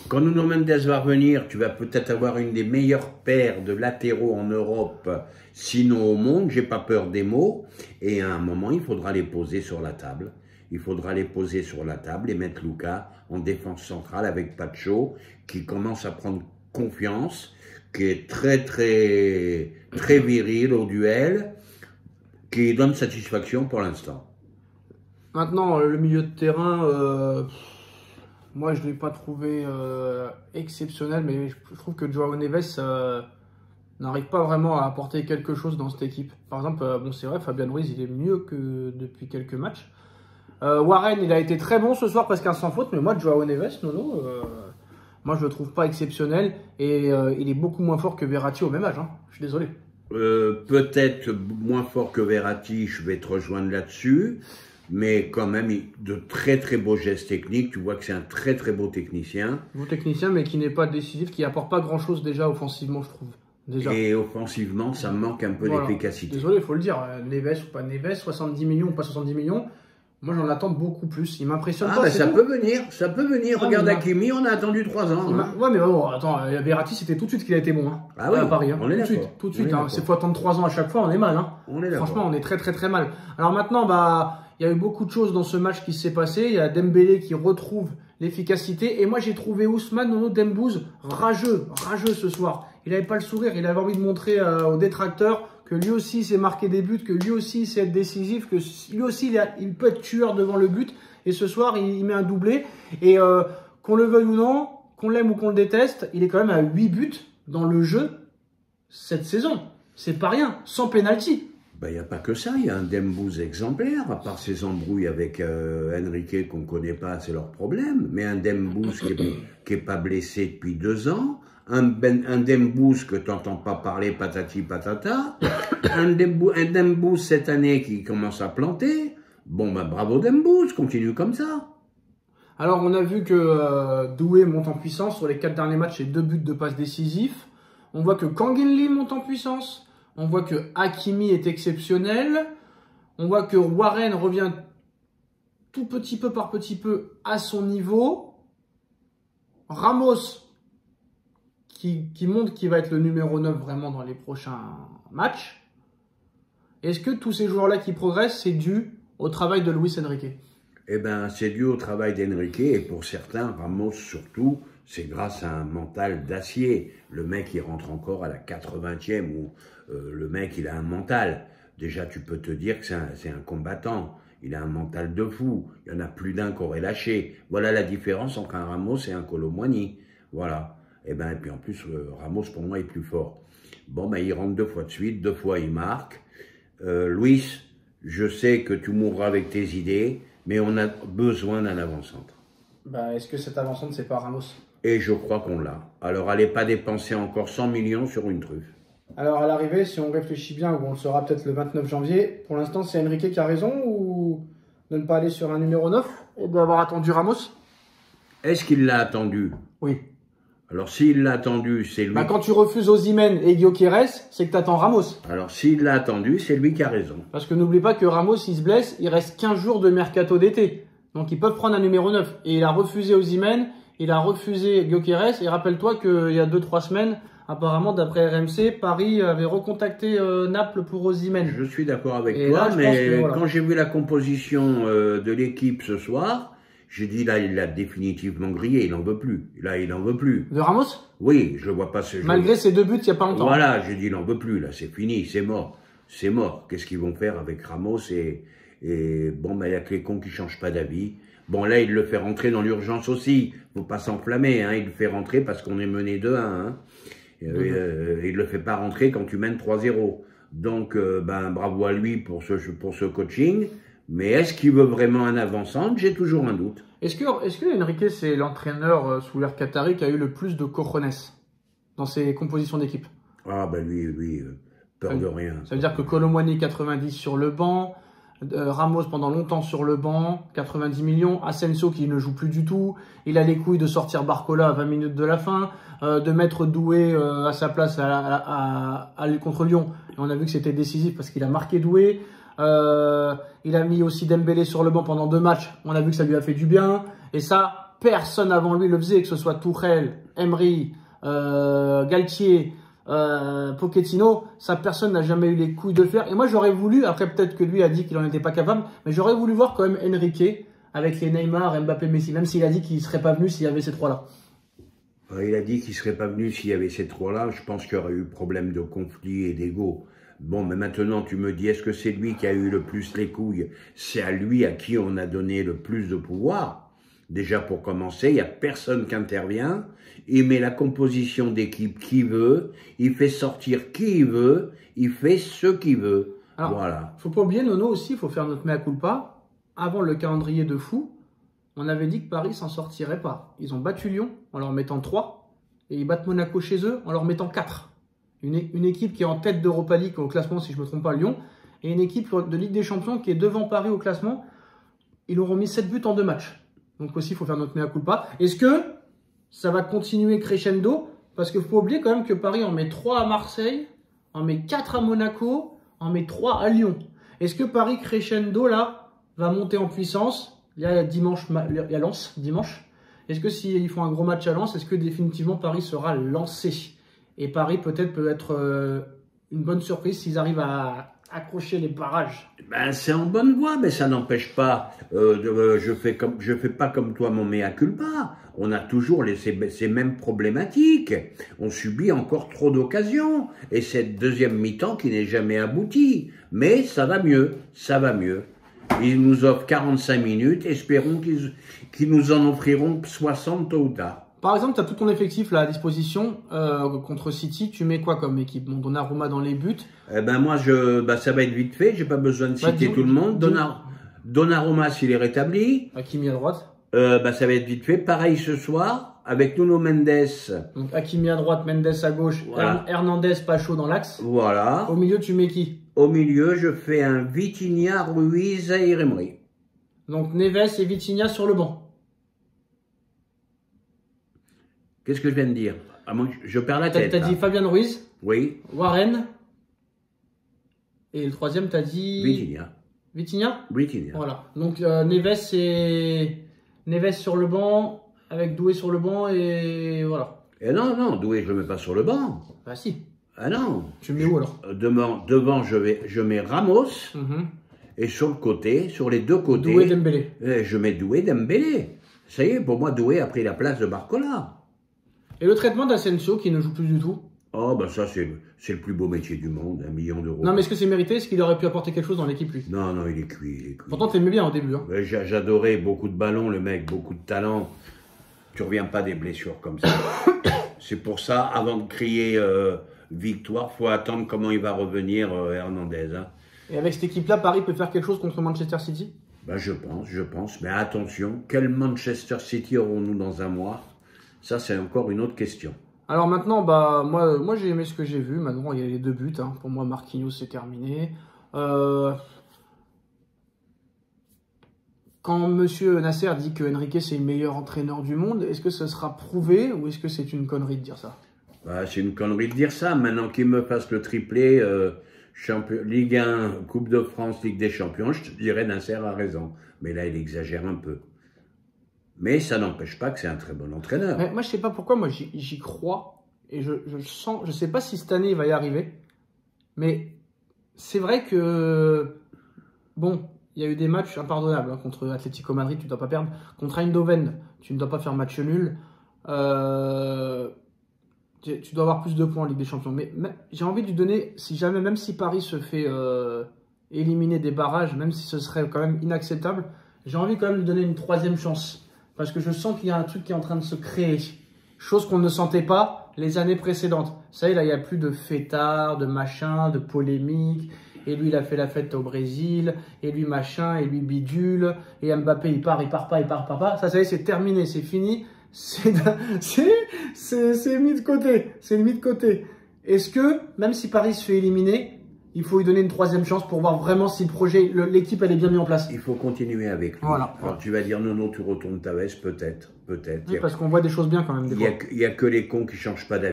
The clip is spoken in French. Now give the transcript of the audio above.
Quand Nuno Mendes va revenir, tu vas peut-être avoir une des meilleures paires de latéraux en Europe, sinon au monde, j'ai pas peur des mots. Et à un moment, il faudra les poser sur la table. Il faudra les poser sur la table et mettre Luka en défense centrale avec Pacho, qui commence à prendre confiance, qui est très viril au duel, qui donne satisfaction pour l'instant. Maintenant, le milieu de terrain, moi je ne l'ai pas trouvé exceptionnel, mais je trouve que Joao Neves n'arrive pas vraiment à apporter quelque chose dans cette équipe. Par exemple, bon, c'est vrai, Fabian Ruiz, il est mieux que depuis quelques matchs. Warren, il a été très bon ce soir, presque un sans faute, mais moi, Joao Neves, moi je le trouve pas exceptionnel et il est beaucoup moins fort que Verratti au même âge. Hein. Je suis désolé. Peut-être moins fort que Verratti, je vais te rejoindre là-dessus, mais quand même de très beaux gestes techniques. Tu vois que c'est un très beau technicien. Beau technicien, mais qui n'est pas décisif, qui apporte pas grand-chose déjà offensivement, je trouve. Déjà. Et offensivement, ça manque un peu d'efficacité. Désolé, il faut le dire. Neves ou pas Neves, 70 millions ou pas 70 millions. Moi, j'en attends beaucoup plus. Il m'impressionne pas. Ah, ça peut venir, ça peut venir. Ah, regarde Hakimi, on a attendu 3 ans. Hein. Ouais, mais bon, attends, Verratti, c'était tout de suite qu'il a été bon. Hein. Ah oui, à Paris. Hein. On est tout de suite. Hein. C'est faut attendre 3 ans à chaque fois, on est mal. Hein. Franchement, on est très mal. Alors maintenant, bah, il y a eu beaucoup de choses dans ce match qui s'est passé. Il y a Dembélé qui retrouve l'efficacité. Et moi, j'ai trouvé Ousmane Dembélé rageux ce soir. Il n'avait pas le sourire. Il avait envie de montrer aux détracteurs que lui aussi sait marquer des buts, que lui aussi sait être décisif, que lui aussi il peut être tueur devant le but. Et ce soir, il met un doublé. Et qu'on le veuille ou non, qu'on l'aime ou qu'on le déteste, il est quand même à 8 buts dans le jeu cette saison. C'est pas rien, sans pénalty. Ben, il n'y a pas que ça, il y a un Dembouz exemplaire, à part ses embrouilles avec Enrique qu'on ne connaît pas, c'est leur problème. Mais un Dembouz qui n'est pas blessé depuis 2 ans, un Dembouz que tu n'entends pas parler patati patata, un Dembouz cette année qui commence à planter. Bon, ben bravo Dembouz, continue comme ça. Alors, on a vu que Doué monte en puissance sur les 4 derniers matchs et 2 buts de passes décisifs. On voit que Kang In Lee monte en puissance. On voit que Hakimi est exceptionnel. On voit que Warren revient tout petit peu par petit peu à son niveau. Ramos qui montre qu'il va être le numéro 9 vraiment dans les prochains matchs. Est-ce que tous ces joueurs-là qui progressent, c'est dû au travail de Luis Enrique? Eh bien, c'est dû au travail d'Enrique et pour certains, Ramos surtout, c'est grâce à un mental d'acier. Le mec, il rentre encore à la 80e où le mec, il a un mental. Déjà, tu peux te dire que c'est un combattant. Il a un mental de fou. Il y en a plus d'un qui aurait lâché. Voilà la différence entre un Ramos et un Kolo Muani. Voilà. Et puis en plus, Ramos, pour moi, est plus fort. Bon, il rentre 2 fois de suite, 2 fois il marque. Luis, je sais que tu mourras avec tes idées, mais on a besoin d'un avant-centre. Est-ce que cet avant-centre, c'est pas Ramos? Et je crois qu'on l'a. Alors, allez pas dépenser encore 100 millions sur une truffe. Alors, à l'arrivée, si on réfléchit bien, ou on le saura peut-être le 29 janvier, pour l'instant, c'est Enrique qui a raison ou de ne pas aller sur un numéro 9 et d'avoir attendu Ramos? Est-ce qu'il l'a attendu? Oui. Alors, s'il l'a attendu, c'est lui. Quand tu refuses Osimhen et Gyökeres, c'est que tu attends Ramos. Alors, s'il l'a attendu, c'est lui qui a raison. Parce que n'oublie pas que Ramos, il se blesse, il reste 15 jours de mercato d'été. Donc, ils peuvent prendre un numéro 9. Et il a refusé Osimhen, il a refusé Gyökeres. Et rappelle-toi qu'il y a 2-3 semaines, apparemment, d'après RMC, Paris avait recontacté Naples pour Osimhen. Je suis d'accord avec toi, mais quand j'ai vu la composition de l'équipe ce soir, j'ai dit là, il l'a définitivement grillé, il n'en veut plus. Là, il n'en veut plus. De Ramos? Oui, je ne vois pas ce jeu. Malgré ses 2 buts, il n'y a pas longtemps. Voilà, j'ai dit, il n'en veut plus, là, c'est fini, c'est mort. C'est mort. Qu'est-ce qu'ils vont faire avec Ramos et bon, il y a que les cons qui ne changent pas d'avis. Bon, là, il le fait rentrer dans l'urgence aussi. Il ne faut pas s'enflammer, hein. Il le fait rentrer parce qu'on est mené 2-1. Hein. Il ne le fait pas rentrer quand tu mènes 3-0. Donc, bravo à lui pour ce coaching. Mais est-ce qu'il veut vraiment un avant-centre? J'ai toujours un doute. Est-ce que Enrique, c'est l'entraîneur sous l'ère qatari qui a eu le plus de cojones dans ses compositions d'équipe? Ah, lui, peur de rien. Ça veut dire que Kolo Muani, 90 sur le banc, Ramos pendant longtemps sur le banc, 90 millions, Asensio qui ne joue plus du tout, il a les couilles de sortir Barcola à 20 minutes de la fin, de mettre Doué à sa place contre Lyon. Et on a vu que c'était décisif parce qu'il a marqué Doué. Il a mis aussi Dembélé sur le banc pendant 2 matchs. On a vu que ça lui a fait du bien. Et ça, personne avant lui le faisait, que ce soit Tuchel, Emery, Galtier, Pochettino, ça personne n'a jamais eu les couilles de le faire. Et moi j'aurais voulu, après peut-être que lui a dit qu'il en était pas capable, mais j'aurais voulu voir quand même Enrique avec les Neymar, Mbappé, Messi, même s'il a dit qu'il serait pas venu s'il y avait ces trois-là. Il a dit qu'il serait pas venu s'il y avait ces trois-là. Je pense qu'il y aurait eu problème de conflit et d'ego. Bon, mais maintenant tu me dis, est-ce que c'est lui qui a eu le plus les couilles? C'est à lui à qui on a donné le plus de pouvoir. Déjà pour commencer, il n'y a personne qui intervient. Il met la composition d'équipe qu'il veut. Il fait sortir qui il veut. Il fait ce qu'il veut. Alors, voilà. Faut pas oublier, Nono aussi, il faut faire notre mea culpa. Avant le calendrier de fou, on avait dit que Paris s'en sortirait pas. Ils ont battu Lyon en leur mettant 3 et ils battent Monaco chez eux en leur mettant 4. Une équipe qui est en tête d'Europa League au classement, si je ne me trompe pas, Lyon, et une équipe de Ligue des Champions qui est devant Paris au classement. Ils auront mis 7 buts en 2 matchs. Donc aussi, il faut faire notre mea culpa. Est-ce que ça va continuer crescendo? Parce qu'il faut oublier quand même que Paris en met 3 à Marseille, en met 4 à Monaco, en met 3 à Lyon. Est-ce que Paris crescendo, là, va monter en puissance? Il y a Lens, dimanche. Est-ce que s'ils font un gros match à Lens, est-ce que définitivement Paris sera lancé? Et Paris peut-être peut être une bonne surprise s'ils arrivent à accrocher les barrages. Ben, c'est en bonne voie, mais ça n'empêche pas. Je fais pas comme toi mon mea culpa. On a toujours ces mêmes problématiques. On subit encore trop d'occasions. Et cette deuxième mi-temps qui n'est jamais aboutie. Mais ça va mieux, ça va mieux. Ils nous offrent 45 minutes. Espérons qu'ils nous en offriront 60 tôt ou tard. Par exemple, tu as tout ton effectif là à disposition contre City. Tu mets quoi comme équipe? Bon, Donnarumma dans les buts. Eh ben moi, ça va être vite fait. J'ai pas besoin de citer tout le monde. Donnarumma s'il est rétabli. Hakimi à droite. Ça va être vite fait. Pareil ce soir avec Nuno Mendes. Donc Hakimi à droite, Mendes à gauche, voilà. Hernandez, Pacho dans l'axe. Voilà. Au milieu, tu mets qui? Au milieu, je fais un Vitinha, Ruiz et Emery. Donc Neves et Vitinha sur le banc. Qu'est-ce que je viens de dire? Ah, moi, je perds la tête. T'as dit Fabian Ruiz. Oui. Warren. Et le troisième, t'as dit... Vitinha. Vitinha. Vitinha. Voilà. Donc Neves sur le banc, avec Doué sur le banc et voilà. Et non, Doué, je le mets pas sur le banc. Bah si. Ah non. Tu mets où alors? Devant, je mets Ramos. Et sur le côté, sur les deux côtés... Doué, Dembélé. Je mets Doué, Dembélé. Ça y est, pour moi, Doué a pris la place de Barcola. Et le traitement d'Asensio qui ne joue plus du tout? Oh, bah ça, c'est le plus beau métier du monde, 1 million d'euros. Non, mais est-ce que c'est mérité? Est-ce qu'il aurait pu apporter quelque chose dans l'équipe, lui? Non, il est cuit, Pourtant, tu l'aimais bien au début. Hein. J'adorais, beaucoup de ballons, le mec, beaucoup de talent. Tu reviens pas des blessures comme ça. C'est pour ça, avant de crier victoire, faut attendre comment il va revenir Hernandez. Hein. Et avec cette équipe-là, Paris peut faire quelque chose contre Manchester City? Ben, je pense. Mais attention, quel Manchester City aurons-nous dans un mois? Ça, c'est encore une autre question. Alors maintenant, bah, moi j'ai aimé ce que j'ai vu. Maintenant, il y a les 2 buts. Hein. Pour moi, Marquinhos, c'est terminé. Quand Monsieur Nasser dit que Enrique, c'est le meilleur entraîneur du monde, est-ce que ce sera prouvé ou est-ce que c'est une connerie de dire ça? Bah, c'est une connerie de dire ça. Maintenant qu'il me fasse le triplé, Ligue 1, Coupe de France, Ligue des Champions, je te dirais Nasser a raison. Mais là, il exagère un peu. Mais ça n'empêche pas que c'est un très bon entraîneur. Mais moi, je sais pas pourquoi, moi j'y crois. Et je sens, je sais pas si cette année il va y arriver. Mais c'est vrai que, bon, il y a eu des matchs impardonnables. Hein, contre Atlético Madrid, tu ne dois pas perdre. Contre Eindhoven, tu ne dois pas faire match nul. Tu dois avoir plus de points en Ligue des Champions. Mais j'ai envie de lui donner, si jamais, même si Paris se fait éliminer des barrages, même si ce serait quand même inacceptable, j'ai envie quand même de lui donner une 3e chance. Parce que je sens qu'il y a un truc qui est en train de se créer. Chose qu'on ne sentait pas les années précédentes. Ça y est, là, il n'y a plus de fêtards, de machin, de polémiques. Et lui, il a fait la fête au Brésil. Et lui, machin. Et lui, bidule. Et Mbappé, il part pas. Ça y est, c'est terminé, c'est fini. C'est mis de côté. C'est mis de côté. Est-ce que, même si Paris se fait éliminer, il faut lui donner une 3e chance pour voir vraiment si le projet, l'équipe, elle est bien mise en place. Il faut continuer avec lui. Voilà. Alors tu vas dire non, tu retournes ta veste, peut-être. Oui, parce qu'on voit des choses bien quand même. Il n'y a que les cons qui ne changent pas d'avis.